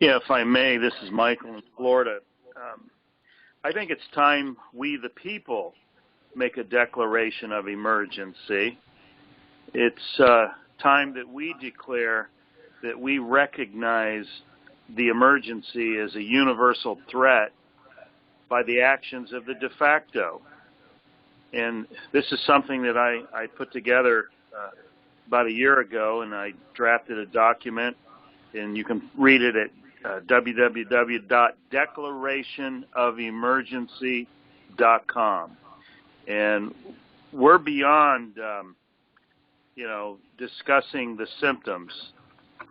Yeah, if I may, this is Michael in Florida. I think it's time we, the people, make a declaration of emergency. It's time that we declare that we recognize the emergency as a universal threat by the actions of the de facto. And this is something that I put together about a year ago, and I drafted a document, and you can read it at www.declarationofemergency.com. And we're beyond, discussing the symptoms.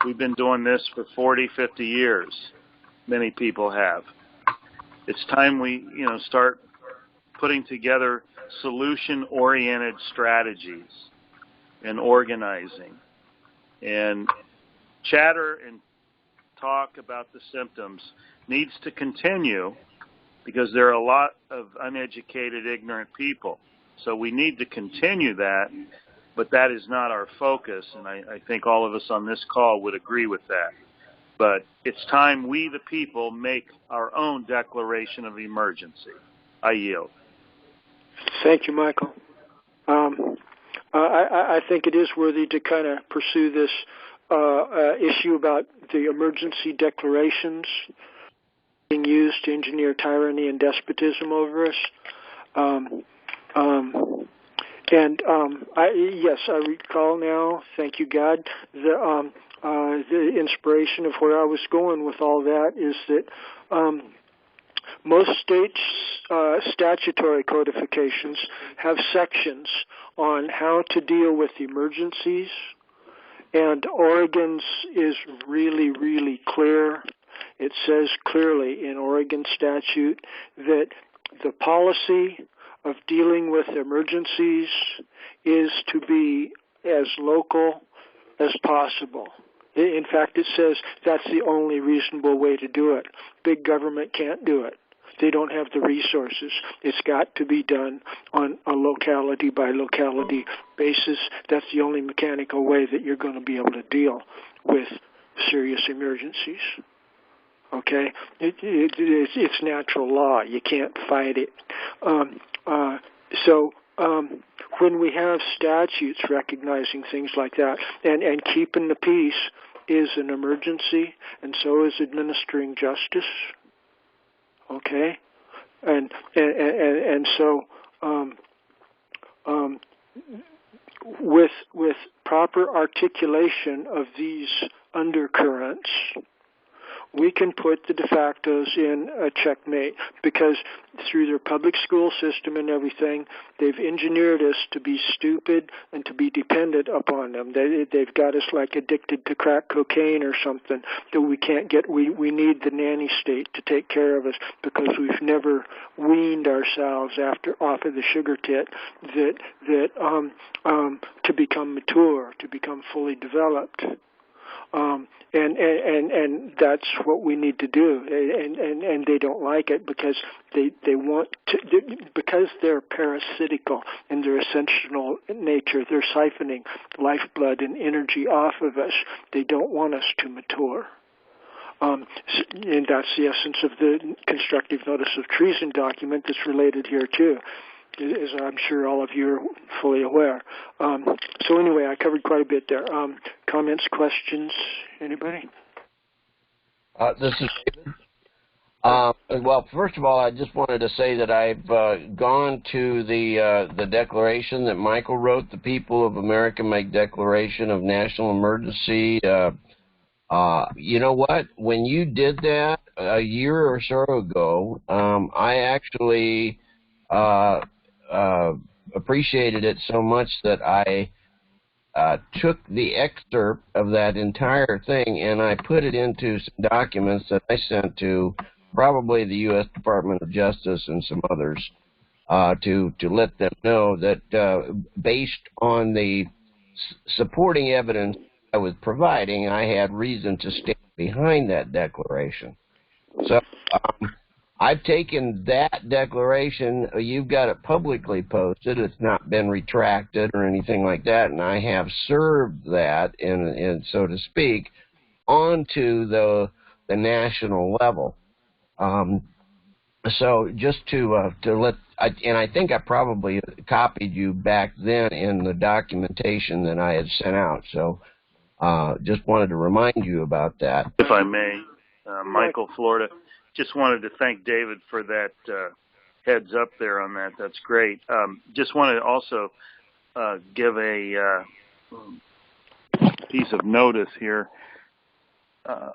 We've been doing this for 40, 50 years. Many people have. It's time we, start putting together solution-oriented strategies and organizing. And chatter and talk about the symptoms needs to continue because there are a lot of uneducated, ignorant people. So we need to continue that, but that is not our focus, and I think all of us on this call would agree with that. But it's time we, the people, make our own declaration of emergency. I yield. Thank you, Michael. I think it is worthy to kind of pursue this issue about the emergency declarations being used to engineer tyranny and despotism over us. Yes, I recall now, thank you, God, the inspiration of where I was going with all that is that most states' statutory codifications have sections on how to deal with emergencies, and Oregon's is really, really clear. It says clearly in Oregon statute that the policy of dealing with emergencies is to be as local as possible. In fact, it says that's the only reasonable way to do it. Big government can't do it. They don't have the resources. It's got to be done on a locality-by-locality basis. That's the only mechanical way that you're going to be able to deal with serious emergencies. Okay? It's natural law. You can't fight it. When we have statutes recognizing things like that, and keeping the peace is an emergency, and so is administering justice. Okay, and so with proper articulation of these undercurrents, we can put the de factos in a checkmate, because through their public school system and everything, they've engineered us to be stupid and to be dependent upon them. They've got us like addicted to crack cocaine or something that we can't get. We need the nanny state to take care of us because we've never weaned ourselves off of the sugar tit to become mature, to become fully developed. And that's what we need to do, and they don't like it because they want to, because they're parasitical in their essential nature. They're siphoning lifeblood and energy off of us. They don't want us to mature. And that's the essence of the constructive notice of treason document that's related here too, as I'm sure all of you are fully aware. So anyway, I covered quite a bit there. Comments, questions, anybody? This is David. Well, first of all, I just wanted to say that I've gone to the declaration that Michael wrote, the people of America make declaration of national emergency. You know what? When you did that a year or so ago, I actually appreciated it so much that I took the excerpt of that entire thing and I put it into some documents that I sent to probably the U.S. Department of Justice and some others to let them know that based on the supporting evidence I was providing, I had reason to stand behind that declaration. So I've taken that declaration, you've got it publicly posted, it's not been retracted or anything like that, and I have served that, in so to speak, onto the the national level. So just to let, and I think I probably copied you back then in the documentation that I had sent out. So just wanted to remind you about that. If I may, Michael, Florida, just wanted to thank David for that heads up there on that. That's great. Just wanted to also give a piece of notice here.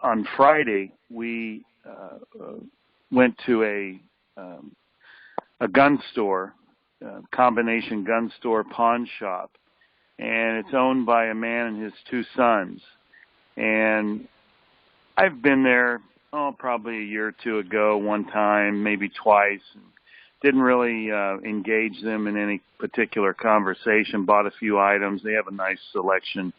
On Friday, we went to a gun store, combination gun store pawn shop, and it's owned by a man and his two sons. And I've been there, probably a year or two ago, one time, maybe twice. Didn't really engage them in any particular conversation, bought a few items. They have a nice selection.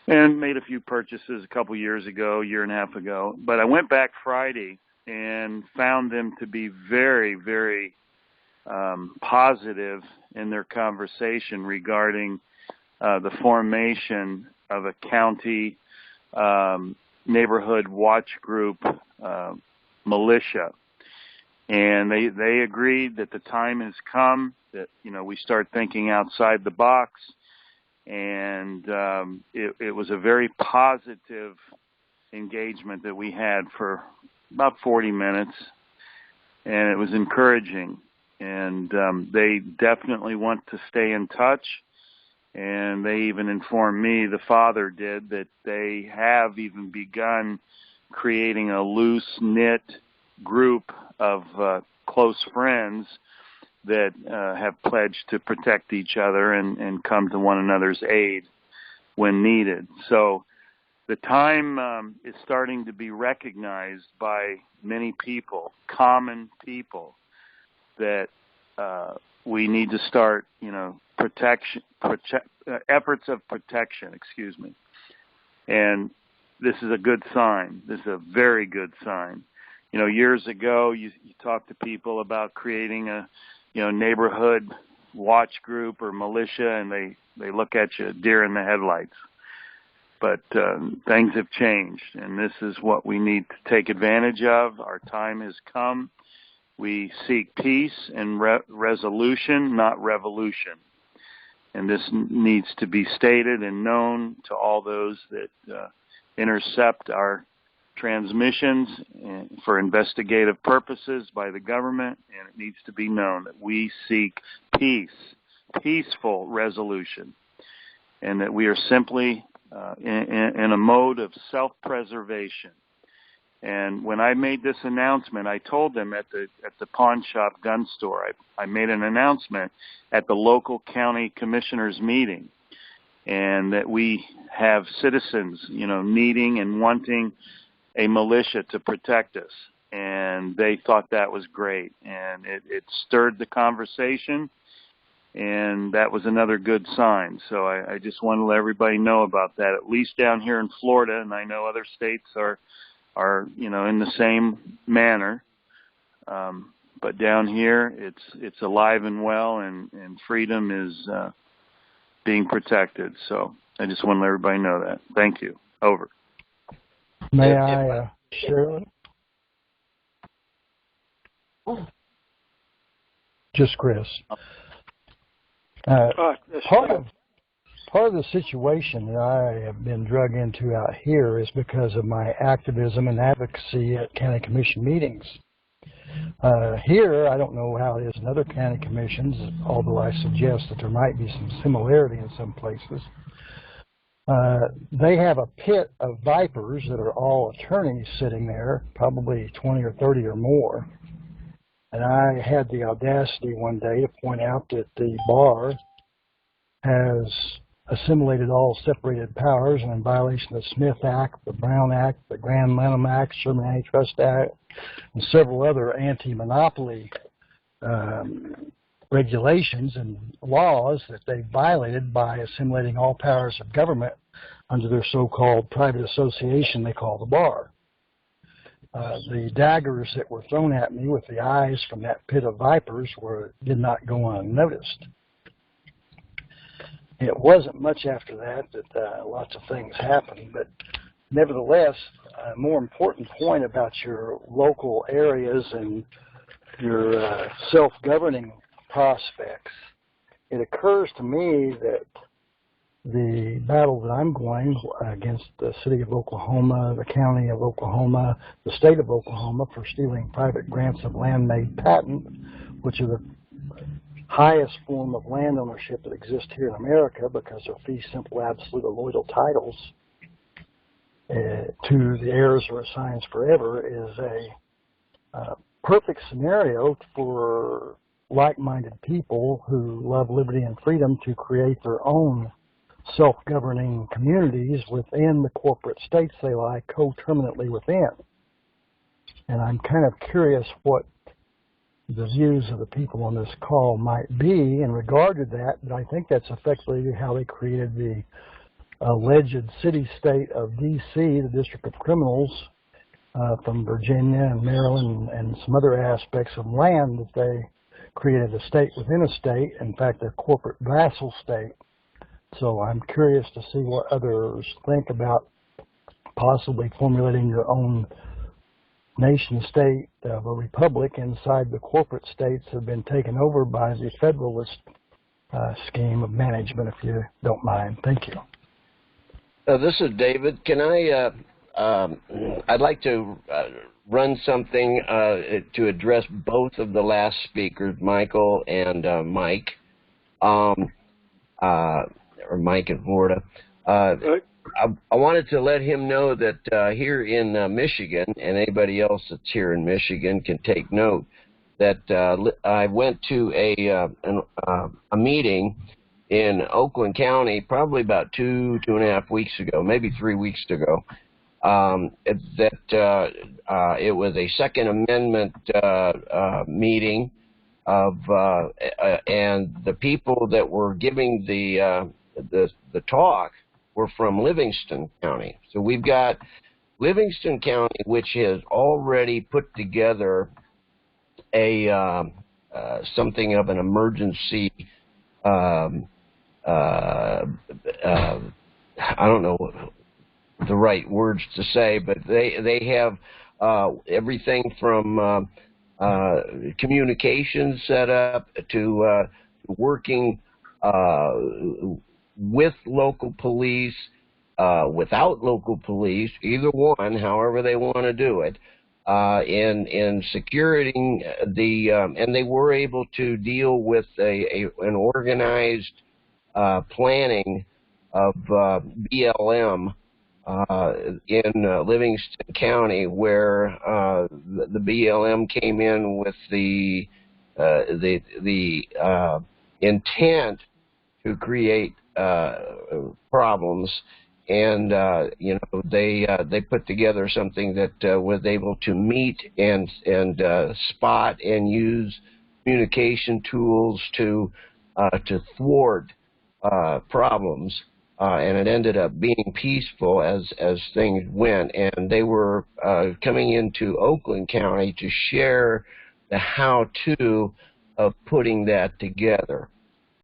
And made a few purchases a couple years ago, year and a half ago. But I went back Friday and found them to be very, very positive in their conversation regarding the formation of a county neighborhood watch group militia. And they agreed that the time has come that, we start thinking outside the box. And it was a very positive engagement that we had for about 40 minutes, and it was encouraging. And they definitely want to stay in touch, and they even informed me, the father did, that they have even begun creating a loose-knit group of close friends that have pledged to protect each other and come to one another's aid when needed. So the time is starting to be recognized by many people, common people, that we need to start, efforts of protection, And this is a good sign. This is a very good sign. Years ago, you talked to people about creating a neighborhood watch group or militia, and they look at you deer in the headlights. But things have changed, and this is what we need to take advantage of. Our time has come. We seek peace and resolution, not revolution. And this needs to be stated and known to all those that intercept our transmissions for investigative purposes by the government, and it needs to be known that we seek peace, peaceful resolution, and that we are simply in a mode of self-preservation. And when I made this announcement, I told them at the pawn shop gun store, I made an announcement at the local county commissioners meeting, and that we have citizens, needing and wanting a militia to protect us, and they thought that was great, and it stirred the conversation, and that was another good sign. So I just want to let everybody know about that, at least down here in Florida, and I know other states are in the same manner, but down here it's alive and well, and freedom is being protected. So I just want to let everybody know that. Thank you. Over. May I share it? Just Chris. Part of the situation that I have been drug into out here is because of my activism and advocacy at county commission meetings. Here, I don't know how it is in other county commissions, although I suggest that there might be some similarity in some places. They have a pit of vipers that are all attorneys sitting there, probably 20 or 30 or more. And I had the audacity one day to point out that the bar has assimilated all separated powers and in violation of the Smith Act, the Brown Act, the Grand Lanham Act, Sherman Antitrust Act, and several other anti-monopoly regulations and laws that they violated by assimilating all powers of government under their so-called private association they call the bar. The daggers that were thrown at me with the eyes from that pit of vipers did not go unnoticed. It wasn't much after that lots of things happened, but nevertheless, a more important point about your local areas and your self-governing prospects. It occurs to me that the battle that I'm going against the city of Oklahoma, the county of Oklahoma, the state of Oklahoma for stealing private grants of land made patent, which are the highest form of land ownership that exists here in America because they're fee simple, absolute, or loyal titles to the heirs or assigns forever, is a perfect scenario for like-minded people who love liberty and freedom to create their own self-governing communities within the corporate states they lie coterminantly within. And I'm kind of curious what the views of the people on this call might be in regard to that, but I think that's effectively how they created the alleged city-state of D.C., the District of Criminals, from Virginia and Maryland and some other aspects of land that they created a state within a state, in fact, a corporate vassal state. So I'm curious to see what others think about possibly formulating your own nation-state of a republic inside the corporate states that have been taken over by the federalist scheme of management, if you don't mind. Thank you. This is David. Can I'd like to run something to address both of the last speakers, Michael and Mike. Or Mike in Florida. I wanted to let him know that here in Michigan, and anybody else that's here in Michigan can take note, that I went to a meeting in Oakland County probably about two and a half weeks ago, maybe 3 weeks ago. It was a Second Amendment meeting of and the people that were giving the talk were from Livingston County. So we've got Livingston County, which has already put together a something of an emergency. I don't know the right words to say, but they have everything from communications set up to working with local police, without local police, either one, however they want to do it, in securing and they were able to deal with an organized planning of BLM in Livingston County, where the BLM came in with the intent to create problems, and they put together something that was able to meet and spot and use communication tools to thwart problems, and it ended up being peaceful as things went. And they were coming into Oakland County to share the how-to of putting that together.